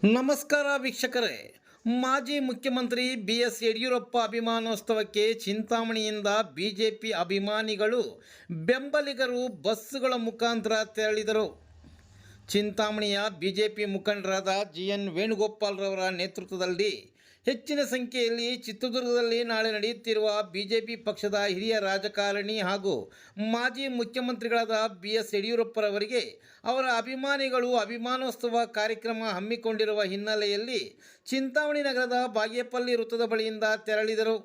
ನಮಸ್ಕಾರ ವೀಕ್ಷಕರೇ. ಮಾಜಿ ಮುಖ್ಯಮಂತ್ರಿ BS ಯಡಿಯೂರಪ್ಪ ಅಭಿಮಾನೋತ್ಸವಕ್ಕೆ ಚಿಂತಾಮಣಿಯಿಂದ ಬಿಜೆಪಿ ಅಭಿಮಾನಿಗಳು ಬೆಂಬಲಿಗರು ಬಸ್ಸುಗಳ ಮುಖಾಂತರ ತೆರಳಿದರು. ಚಿಂತಾಮಣಿಯ ಬಿಜೆಪಿ ಮುಖಂಡರಾದ GN ವೇಣುಗೋಪಾಲ್ರವರ ನೇತೃತ್ವದಲ್ಲಿ ಹೆಚ್ಚಿನ ಸಂಖ್ಯೆಯಲ್ಲಿ ಚಿತ್ರದುರ್ಗದಲ್ಲಿ ನಾಳೆ ನಡೆಯುತ್ತಿರುವ ಬಿಜೆಪಿ ಪಕ್ಷದ ಹಿರಿಯ ರಾಜಕಾರಣಿ ಹಾಗೂ ಮಾಜಿ ಮುಖ್ಯಮಂತ್ರಿಗಳಾದ BS ಯಡಿಯೂರಪ್ಪರವರಿಗೆ ಅವರ ಅಭಿಮಾನಿಗಳು ಅಭಿಮಾನೋತ್ಸವ ಕಾರ್ಯಕ್ರಮ ಹಮ್ಮಿಕೊಂಡಿರುವ ಹಿನ್ನೆಲೆಯಲ್ಲಿ ಚಿಂತಾಮಣಿ ನಗರದ ಬಾಗೇಪಲ್ಲಿ ವೃತ್ತದ ಬಳಿಯಿಂದ ತೆರಳಿದರು.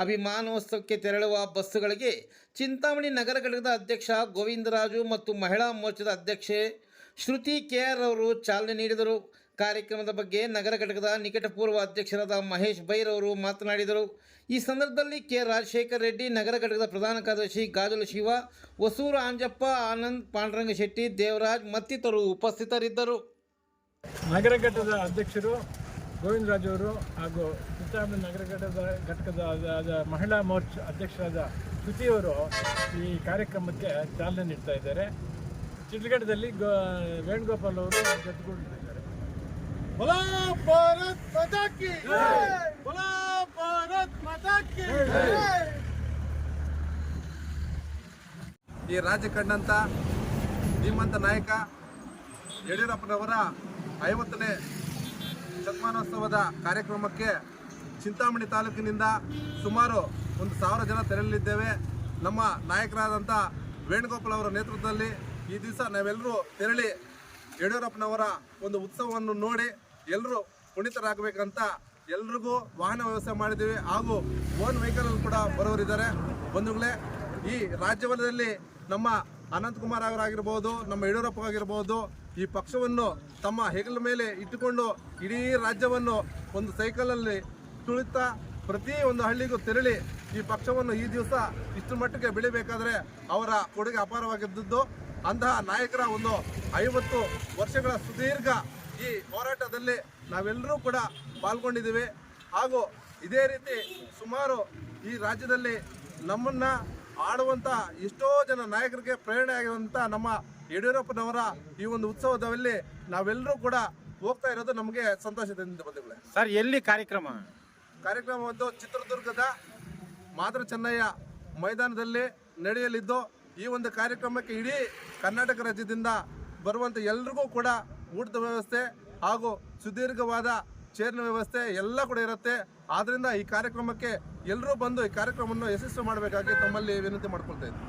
ಅಭಿಮಾನೋತ್ಸವಕ್ಕೆ ತೆರಳುವ ಬಸ್ಸುಗಳಿಗೆ ಚಿಂತಾಮಣಿ ನಗರ ಘಟಕದ ಅಧ್ಯಕ್ಷ ಗೋವಿಂದರಾಜು ಮತ್ತು ಮಹಿಳಾ ಮೋರ್ಚಾದ ಅಧ್ಯಕ್ಷೆ ಶ್ರುತಿ KR ಅವರು ಚಾಲನೆ ನೀಡಿದರು. ಕಾರ್ಯಕ್ರಮದ ಬಗ್ಗೆ ನಗರ ಘಟಕದ ನಿಕಟಪೂರ್ವ ಅಧ್ಯಕ್ಷರಾದ ಮಹೇಶ್ ಬೈರವರು ಮಾತನಾಡಿದರು. ಈ ಸಂದರ್ಭದಲ್ಲಿ K. ರಾಜಶೇಖರ್ ರೆಡ್ಡಿ, ನಗರ ಘಟಕದ ಪ್ರಧಾನ ಕಾರ್ಯದರ್ಶಿ ಗಾಜಲು ಶಿವ, ಹೊಸೂರು ಆಂಜಪ್ಪ, ಆನಂದ್, ಪಾಂಡುರಂಗ ಶೆಟ್ಟಿ, ದೇವರಾಜ್ ಮತ್ತಿತರರು ಉಪಸ್ಥಿತರಿದ್ದರು. ನಗರ ಘಟಕದ ಅಧ್ಯಕ್ಷರು ಗೋವಿಂದರಾಜ್ ಅವರು ಹಾಗೂ ಚಿಂತಾಮಣಿ ನಗರ ಘಟಕದ ಮಹಿಳಾ ಮೋರ್ಚಾ ಅಧ್ಯಕ್ಷರಾದ ಶ್ರುತಿಯವರು ಈ ಕಾರ್ಯಕ್ರಮಕ್ಕೆ ಚಾಲನೆ ನೀಡ್ತಾ ಇದ್ದಾರೆ. ಚಿತ್ರಘಟ್ಟದಲ್ಲಿ ವೇಣುಗೋಪಾಲ್ ಅವರು ಜೊತೆಗೂಡಿದ್ದಾರೆ. बोलो भारत माता की जय, बोलो भारत माता की जय. ಈ ರಾಜ್ಯ ಕಂಡಂಥ ಧೀಮಂತ ನಾಯಕ ಯಡಿಯೂರಪ್ಪನವರ 50ನೇ ಶತಮಾನೋತ್ಸವದ ಕಾರ್ಯಕ್ರಮಕ್ಕೆ ಚಿಂತಾಮಣಿ ತಾಲೂಕಿನಿಂದ ಸುಮಾರು 1,000 ಜನ ತೆರಳಲಿದ್ದೇವೆ. ನಮ್ಮ ನಾಯಕರಾದಂಥ ವೇಣುಗೋಪಾಲ್ ಅವರ ನೇತೃತ್ವದಲ್ಲಿ ಈ ದಿವಸ ನಾವೆಲ್ಲರೂ ತೆರಳಿ ಯಡಿಯೂರಪ್ಪನವರ ಒಂದು ಉತ್ಸವವನ್ನು ನೋಡಿ ಎಲ್ಲರೂ ಪುನೀತರಾಗಬೇಕಂತ ಎಲ್ರಿಗೂ ವಾಹನ ವ್ಯವಸ್ಥೆ ಮಾಡಿದ್ದೀವಿ. ಹಾಗೂ ಓನ್ ವೆಹಿಕಲಲ್ಲಿ ಕೂಡ ಬರೋರಿದ್ದಾರೆ. ಬಂಧುಗಳೇ, ಈ ರಾಜ್ಯವಲಯದಲ್ಲಿ ನಮ್ಮ ಅನಂತಕುಮಾರ್ ಅವರಾಗಿರ್ಬೋದು, ನಮ್ಮ ಯಡಿಯೂರಪ್ಪ ಆಗಿರ್ಬೋದು, ಈ ಪಕ್ಷವನ್ನು ತಮ್ಮ ಹೆಗಲ ಮೇಲೆ ಇಟ್ಟುಕೊಂಡು ಇಡೀ ರಾಜ್ಯವನ್ನು ಒಂದು ಸೈಕಲಲ್ಲಿ ತುಳಿತಾ ಪ್ರತಿ ಒಂದು ಹಳ್ಳಿಗೂ ತೆರಳಿ ಈ ಪಕ್ಷವನ್ನು ಈ ದಿವಸ ಇಷ್ಟು ಮಟ್ಟಿಗೆ ಬೆಳಿಬೇಕಾದ್ರೆ ಅವರ ಕೊಡುಗೆ ಅಪಾರವಾಗಿದ್ದು, ಅಂತಹ ನಾಯಕರ ಒಂದು 50 ವರ್ಷಗಳ ಸುದೀರ್ಘ ಈ ಹೋರಾಟದಲ್ಲಿ ನಾವೆಲ್ಲರೂ ಕೂಡ ಪಾಲ್ಗೊಂಡಿದ್ದೀವಿ. ಹಾಗೂ ಇದೇ ರೀತಿ ಸುಮಾರು ಈ ರಾಜ್ಯದಲ್ಲಿ ನಮ್ಮನ್ನು ಆಡುವಂಥ ಎಷ್ಟೋ ಜನ ನಾಯಕರಿಗೆ ಪ್ರೇರಣೆ ಆಗಿರುವಂಥ ನಮ್ಮ ಯಡಿಯೂರಪ್ಪನವರ ಈ ಒಂದು ಉತ್ಸವದಲ್ಲಿ ನಾವೆಲ್ಲರೂ ಕೂಡ ಹೋಗ್ತಾ ಇರೋದು ನಮಗೆ ಸಂತೋಷದಿಂದ ಬಂದಿದೆ. ಸರ್, ಎಲ್ಲಿ ಕಾರ್ಯಕ್ರಮ ಒಂದು ಚಿತ್ರದುರ್ಗದ ಮಾದರ ಚೆನ್ನಯ್ಯ ಮೈದಾನದಲ್ಲಿ ನಡೆಯಲಿದ್ದು, ಈ ಒಂದು ಕಾರ್ಯಕ್ರಮಕ್ಕೆ ಇಡೀ ಕರ್ನಾಟಕ ರಾಜ್ಯದಿಂದ ಬರುವಂಥ ಎಲ್ರಿಗೂ ಕೂಡ ಊಟದ ವ್ಯವಸ್ಥೆ ಹಾಗೂ ಸುದೀರ್ಘವಾದ ಚೇರ್ನ ವ್ಯವಸ್ಥೆ ಎಲ್ಲ ಕೂಡ ಇರುತ್ತೆ. ಆದ್ದರಿಂದ ಈ ಕಾರ್ಯಕ್ರಮಕ್ಕೆ ಎಲ್ಲರೂ ಬಂದು ಈ ಕಾರ್ಯಕ್ರಮವನ್ನು ಯಶಸ್ವಿ ಮಾಡಬೇಕಾಗಿ ತಮ್ಮಲ್ಲಿ ವಿನಂತಿ ಮಾಡ್ಕೊಳ್ತಾ ಇದ್ದೀನಿ.